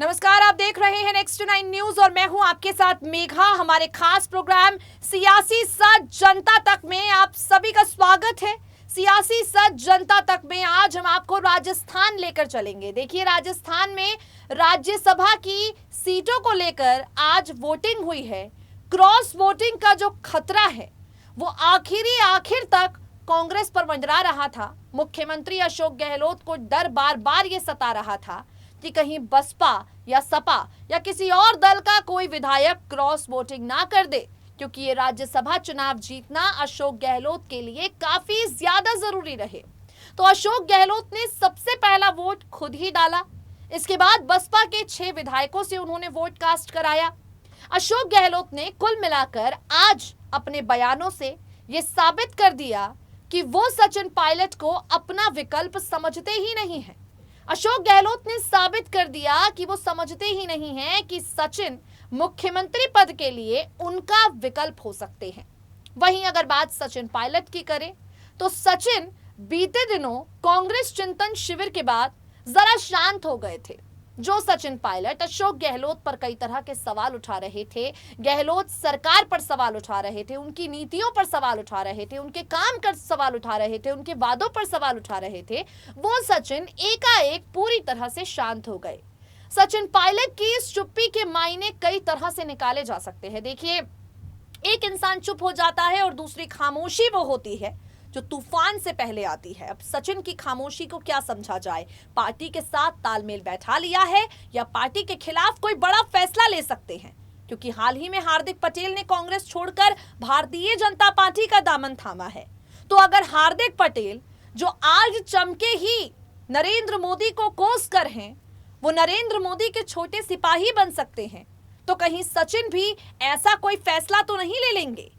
नमस्कार, आप देख रहे हैं नेक्स्ट 9 न्यूज और मैं हूं आपके साथ मेघा। हमारे खास प्रोग्राम सियासी सच जनता तक में आप सभी का स्वागत है। सियासी सच जनता तक में आज हम आपको राजस्थान लेकर चलेंगे। देखिए, राजस्थान में राज्यसभा की सीटों को लेकर आज वोटिंग हुई है। क्रॉस वोटिंग का जो खतरा है वो आखिर तक कांग्रेस पर मंडरा रहा था। मुख्यमंत्री अशोक गहलोत को डर बार बार ये सता रहा था कि कहीं बसपा या सपा या किसी और दल का कोई विधायक क्रॉस वोटिंग ना कर दे, क्योंकि ये राज्यसभा चुनाव जीतना अशोक गहलोत के लिए काफी ज्यादा जरूरी रहे। तो अशोक गहलोत ने सबसे पहला वोट खुद ही डाला। इसके बाद बसपा के 6 विधायकों से उन्होंने वोट कास्ट कराया। अशोक गहलोत ने कुल मिलाकर आज अपने बयानों से ये साबित कर दिया कि वो सचिन पायलट को अपना विकल्प समझते ही नहीं है। अशोक गहलोत ने साबित कर दिया कि वो समझते ही नहीं हैं कि सचिन मुख्यमंत्री पद के लिए उनका विकल्प हो सकते हैं। वहीं अगर बात सचिन पायलट की करें तो सचिन बीते दिनों कांग्रेस चिंतन शिविर के बाद जरा शांत हो गए थे। जो सचिन पायलट अशोक गहलोत पर कई तरह के सवाल उठा रहे थे, गहलोत सरकार पर सवाल उठा रहे थे, उनकी नीतियों पर सवाल उठा रहे थे, उनके काम पर सवाल उठा रहे थे, उनके वादों पर सवाल उठा रहे थे, वो सचिन एकाएक पूरी तरह से शांत हो गए। सचिन पायलट की इस चुप्पी के मायने कई तरह से निकाले जा सकते हैं। देखिए, एक इंसान चुप हो जाता है और दूसरी खामोशी वो होती है जो तूफान से पहले आती है। अब सचिन की खामोशी को क्या समझा जाए? पार्टी के साथ तालमेल बैठा लिया है या पार्टी के खिलाफ कोई बड़ा फैसला ले सकते हैं? क्योंकि हाल ही में हार्दिक पटेल ने कांग्रेस छोड़कर भारतीय जनता पार्टी का दामन थामा है। तो अगर हार्दिक पटेल, जो आज चमके ही नरेंद्र मोदी को कोस कर हैं, वो नरेंद्र मोदी के छोटे सिपाही बन सकते हैं, तो कहीं सचिन भी ऐसा कोई फैसला तो नहीं ले लेंगे?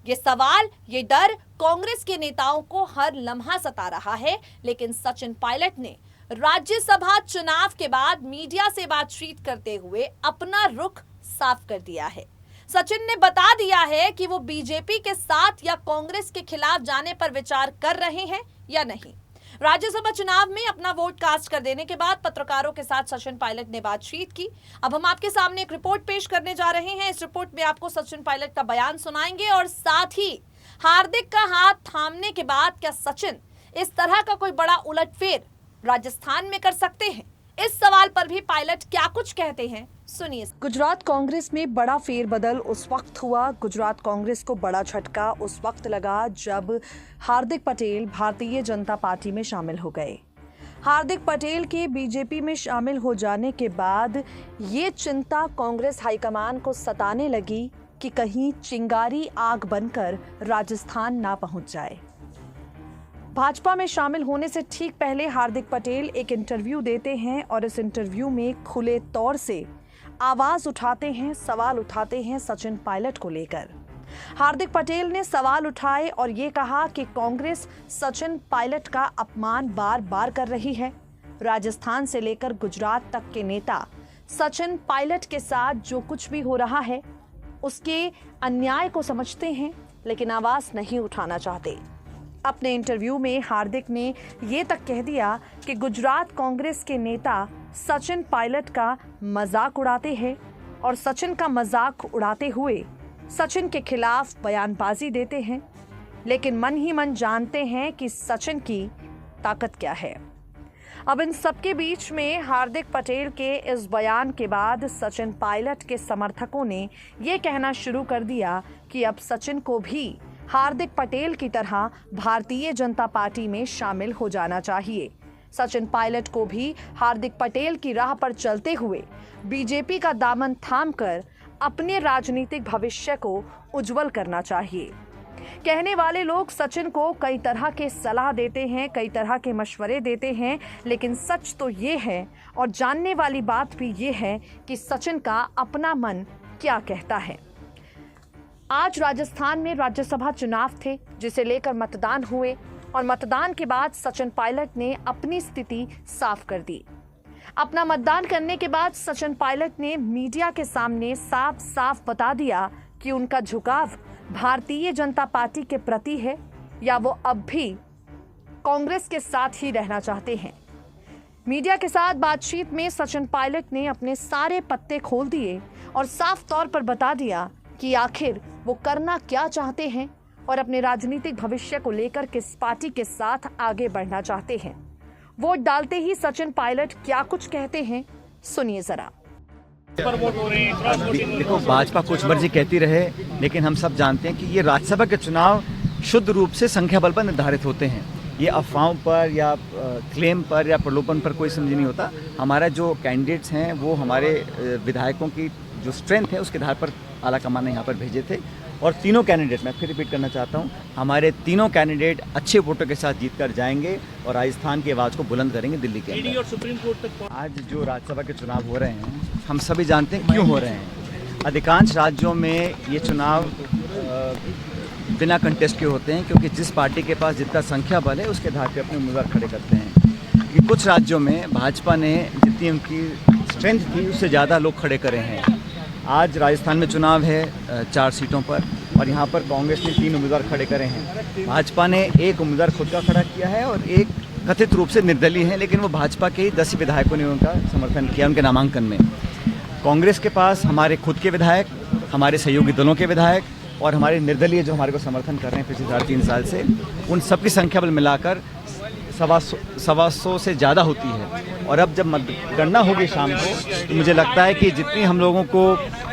ये सवाल, ये डर कांग्रेस के नेताओं को हर लम्हा सता रहा है। लेकिन सचिन पायलट ने राज्यसभा चुनाव के बाद मीडिया से बातचीत करते हुए अपना रुख साफ कर दिया है। सचिन ने बता दिया है कि वो बीजेपी के साथ या कांग्रेस के खिलाफ जाने पर विचार कर रहे हैं या नहीं। राज्यसभा चुनाव में अपना वोट कास्ट कर देने के बाद पत्रकारों के साथ सचिन पायलट ने बातचीत की। अब हम आपके सामने एक रिपोर्ट पेश करने जा रहे हैं। इस रिपोर्ट में आपको सचिन पायलट का बयान सुनाएंगे और साथ ही हार्दिक का हाथ थामने के बाद क्या सचिन इस तरह का कोई बड़ा उलटफेर राजस्थान में कर सकते हैं? इस सवाल पर भी पायलट क्या कुछ कहते हैं, सुनिए। गुजरात कांग्रेस में बड़ा फेरबदल उस वक्त हुआ, गुजरात कांग्रेस को बड़ा झटका उस वक्त लगा जब हार्दिक पटेल भारतीय जनता पार्टी में शामिल हो गए। हार्दिक पटेल के बीजेपी में शामिल हो जाने के बाद ये चिंता कांग्रेस हाईकमान को सताने लगी कि कहीं चिंगारी आग बनकर राजस्थान ना पहुंच जाए। भाजपा में शामिल होने से ठीक पहले हार्दिक पटेल एक इंटरव्यू देते हैं और इस इंटरव्यू में खुले तौर से आवाज उठाते हैं, सवाल उठाते हैं सचिन पायलट को लेकर। हार्दिक पटेल ने सवाल उठाए और ये कहा कि कांग्रेस सचिन पायलट का अपमान बार बार कर रही है। राजस्थान से लेकर गुजरात तक के नेता सचिन पायलट के साथ जो कुछ भी हो रहा है उसके अन्याय को समझते हैं, लेकिन आवाज नहीं उठाना चाहते। अपने इंटरव्यू में हार्दिक ने ये तक कह दिया कि गुजरात कांग्रेस के नेता सचिन पायलट का मजाक उड़ाते हैं और सचिन का मजाक उड़ाते हुए सचिन के खिलाफ बयानबाजी देते हैं, लेकिन मन ही मन जानते हैं कि सचिन की ताकत क्या है। अब इन सबके बीच में हार्दिक पटेल के इस बयान के बाद सचिन पायलट के समर्थकों ने ये कहना शुरू कर दिया कि अब सचिन को भी हार्दिक पटेल की तरह भारतीय जनता पार्टी में शामिल हो जाना चाहिए। सचिन पायलट को भी हार्दिक पटेल की राह पर चलते हुए बीजेपी का दामन थामकर अपने राजनीतिक भविष्य को उज्जवल करना चाहिए। कहने वाले लोग सचिन को कई तरह के सलाह देते हैं, कई तरह के मशवरे देते हैं, लेकिन सच तो ये है और जानने वाली बात भी ये है कि सचिन का अपना मन क्या कहता है। आज राजस्थान में राज्यसभा चुनाव थे जिसे लेकर मतदान हुए और मतदान के बाद सचिन पायलट ने अपनी स्थिति साफ कर दी। अपना मतदान करने के बाद सचिन पायलट ने मीडिया के सामने साफ साफ बता दिया कि उनका झुकाव भारतीय जनता पार्टी के प्रति है या वो अब भी कांग्रेस के साथ ही रहना चाहते हैं। मीडिया के साथ बातचीत में सचिन पायलट ने अपने सारे पत्ते खोल दिए और साफ तौर पर बता दिया कि आखिर वो करना क्या चाहते हैं और अपने राजनीतिक भविष्य को लेकर किस पार्टी के साथ आगे बढ़ना चाहते हैं। वोट डालते ही सचिन पायलट क्या कुछ कहते हैं, सुनिए जरा। देखो, भाजपा कुछ मर्जी कहती रहे, लेकिन हम सब जानते हैं कि ये राज्यसभा के चुनाव शुद्ध रूप से संख्या बल पर निर्धारित होते हैं। ये अफवाहों पर या क्लेम पर या प्रलोभन पर कोई समझ नहीं होता। हमारा जो कैंडिडेट्स हैं वो हमारे विधायकों की जो स्ट्रेंथ है उसके आधार पर आला कमान ने यहाँ पर भेजे थे, और तीनों कैंडिडेट, मैं फिर रिपीट करना चाहता हूँ, हमारे तीनों कैंडिडेट अच्छे वोटों के साथ जीत कर जाएंगे और राजस्थान की आवाज़ को बुलंद करेंगे दिल्ली के अंदर। और सुप्रीम कोर्ट तक आज जो राज्यसभा के चुनाव हो रहे हैं, हम सभी जानते हैं क्यों हो रहे हैं। अधिकांश राज्यों में ये चुनाव बिना कंटेस्ट के होते हैं, क्योंकि जिस पार्टी के पास जितना संख्या बल है उसके आधार पर अपने उम्मीदवार खड़े करते हैं। कि कुछ राज्यों में भाजपा ने जितनी उनकी स्ट्रेंथ थी उससे ज़्यादा लोग खड़े करे हैं। आज राजस्थान में चुनाव है 4 सीटों पर, और यहाँ पर कांग्रेस ने 3 उम्मीदवार खड़े करे हैं। भाजपा ने 1 उम्मीदवार खुद का खड़ा किया है और 1 कथित रूप से निर्दलीय है, लेकिन वो भाजपा के ही 10 विधायकों ने उनका समर्थन किया उनके नामांकन में। कांग्रेस के पास हमारे खुद के विधायक, हमारे सहयोगी दलों के विधायक और हमारे निर्दलीय जो हमारे को समर्थन कर रहे हैं पिछले 3.5 साल से, उन सबकी संख्या बल मिलाकर 125 से ज़्यादा होती है। और अब जब मतगणना होगी शाम को, तो मुझे लगता है कि जितनी हम लोगों को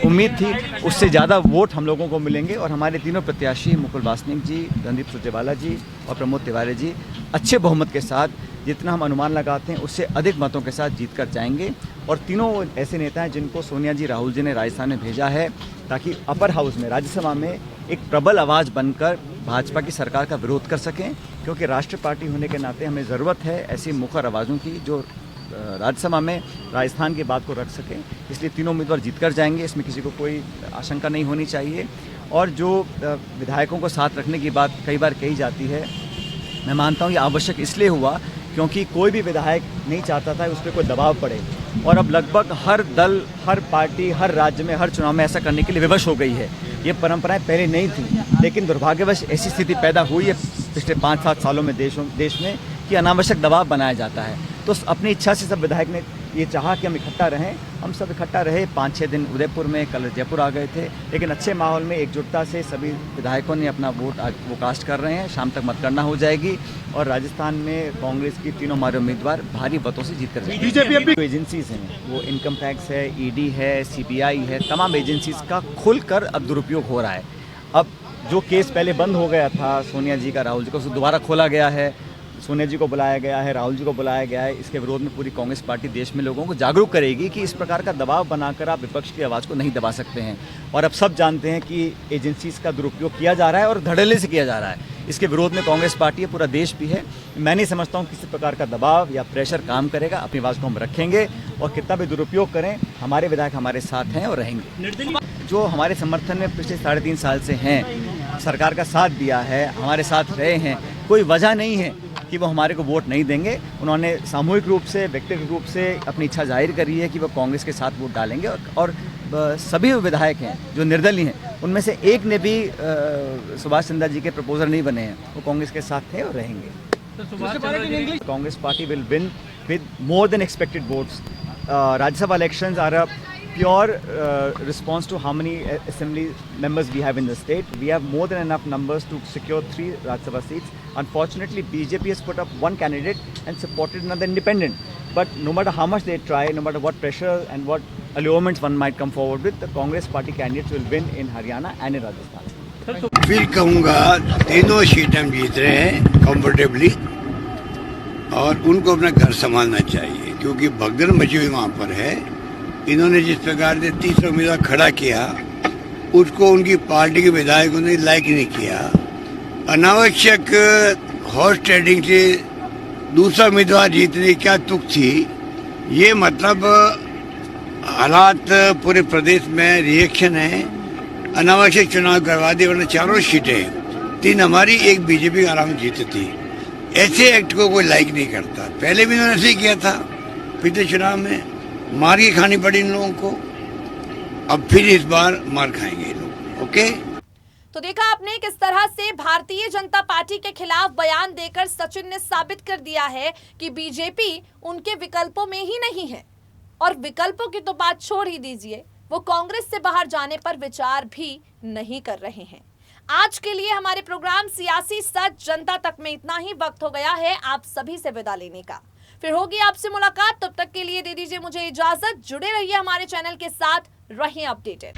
उम्मीद थी उससे ज़्यादा वोट हम लोगों को मिलेंगे, और हमारे तीनों प्रत्याशी मुकुल वासनिक जी, रणदीप सुरजेवाला जी और प्रमोद तिवारी जी अच्छे बहुमत के साथ, जितना हम अनुमान लगाते हैं उससे अधिक मतों के साथ जीत कर जाएंगे। और तीनों ऐसे नेता हैं जिनको सोनिया जी, राहुल जी ने राजस्थान में भेजा है, ताकि अपर हाउस में, राज्यसभा में एक प्रबल आवाज़ बनकर भाजपा की सरकार का विरोध कर सकें, क्योंकि राष्ट्रीय पार्टी होने के नाते हमें ज़रूरत है ऐसी मुखर आवाज़ों की जो राज्यसभा में राजस्थान की बात को रख सकें। इसलिए तीनों उम्मीदवार जीत कर जाएंगे, इसमें किसी को कोई आशंका नहीं होनी चाहिए। और जो विधायकों को साथ रखने की बात कई बार कही जाती है, मैं मानता हूँ ये आवश्यक इसलिए हुआ क्योंकि कोई भी विधायक नहीं चाहता था उस पर कोई दबाव पड़े, और अब लगभग हर दल, हर पार्टी, हर राज्य में, हर चुनाव में ऐसा करने के लिए विवश हो गई है। ये परंपराएं पहले नहीं थी, लेकिन दुर्भाग्यवश ऐसी स्थिति पैदा हुई है पिछले 5-7 सालों में देश में कि अनावश्यक दबाव बनाया जाता है। तो अपनी इच्छा से सब विधायक ने ये चाहा कि हम इकट्ठा रहें। हम सब इकट्ठा रहे, 5-6 दिन उदयपुर में, कल जयपुर आ गए थे, लेकिन अच्छे माहौल में एकजुटता से सभी विधायकों ने अपना वोट आज वो कास्ट कर रहे हैं। शाम तक मतगणना हो जाएगी और राजस्थान में कांग्रेस की तीनों हमारे उम्मीदवार भारी मतों से जीत कर जाएंगे। बीजेपी जो एजेंसीज हैं, वो इनकम टैक्स है, ईडी है, सीबीआई है, तमाम एजेंसीज का खुलकर अब दुरुपयोग हो रहा है। अब जो केस पहले बंद हो गया था सोनिया जी का, राहुल जी का, उसको दोबारा खोला गया है। सोनिया जी को बुलाया गया है, राहुल जी को बुलाया गया है। इसके विरोध में पूरी कांग्रेस पार्टी देश में लोगों को जागरूक करेगी कि इस प्रकार का दबाव बनाकर आप विपक्ष की आवाज़ को नहीं दबा सकते हैं। और अब सब जानते हैं कि एजेंसीज का दुरुपयोग किया जा रहा है और धड़ल्ले से किया जा रहा है। इसके विरोध में कांग्रेस पार्टी है, पूरा देश भी है। मैं नहीं समझता हूँ किसी प्रकार का दबाव या प्रेशर काम करेगा। अपनी आवाज़ को हम रखेंगे और कितना भी दुरुपयोग करें, हमारे विधायक हमारे साथ हैं और रहेंगे। जो हमारे समर्थन में पिछले 3.5 साल से हैं, सरकार का साथ दिया है, हमारे साथ रहे हैं, कोई वजह नहीं है कि वो हमारे को वोट नहीं देंगे। उन्होंने सामूहिक रूप से, व्यक्तिगत रूप से अपनी इच्छा जाहिर करी है कि वो कांग्रेस के साथ वोट डालेंगे। और सभी विधायक हैं जो निर्दलीय हैं, उनमें से एक ने भी सुभाष चंद्र जी के प्रपोजल नहीं बने हैं, वो कांग्रेस के साथ थे और रहेंगे। Congress party will win with more than expected votes. Rajya Sabha elections are a pure response to how many assembly members we have in the state. We have more than enough numbers to secure 3 Rajya Sabha seats. Unfortunately, BJP has put up one candidate and supported another independent. But no matter how much they try, no matter what pressure and what allurements one might come forward with, the Congress party candidates will win in Haryana and in Rajasthan. फिर कहूँगा तीनों seat हम जीत रहे हैं comfortably, और उनको अपना घर संभालना चाहिए, क्योंकि भगदड़ मची हुई वहाँ पर है। इन्होंने जिस प्रकार से 30 उम्मीदवार खड़ा किया, उसको उनकी पार्टी के विधायकों ने लाइक नहीं किया। अनावश्यक हॉर्स ट्रेडिंग से दूसरा उम्मीदवार जीतने की क्या तुक थी। ये मतलब हालात पूरे प्रदेश में रिएक्शन है, अनावश्यक चुनाव करवा दिए, वरना चारों सीटें 3 हमारी, 1 बीजेपी आराम जीती थी। ऐसे एक्ट को कोई लाइक नहीं करता। पहले भी इन्होंने ऐसे किया था, पिछले चुनाव में मार के खानी पड़ी इन लोगों को, अब फिर इस बार मार खाएंगे ये लोग। ओके। तो देखा आपने किस तरह से भारतीय जनता पार्टी के खिलाफ बयान देकर सचिन ने साबित कर दिया है कि बीजेपी उनके विकल्पों में ही नहीं है। और विकल्पों की तो बात छोड़ ही दीजिए, वो कांग्रेस से बाहर जाने पर विचार भी नहीं कर रहे हैं। आज के लिए हमारे प्रोग्राम सियासी सच जनता तक में इतना ही। वक्त हो गया है आप सभी से विदा लेने का। फिर होगी आपसे मुलाकात, तब तक के लिए दे दीजिए मुझे इजाजत। जुड़े रहिए हमारे चैनल के साथ, रहिए अपडेटेड।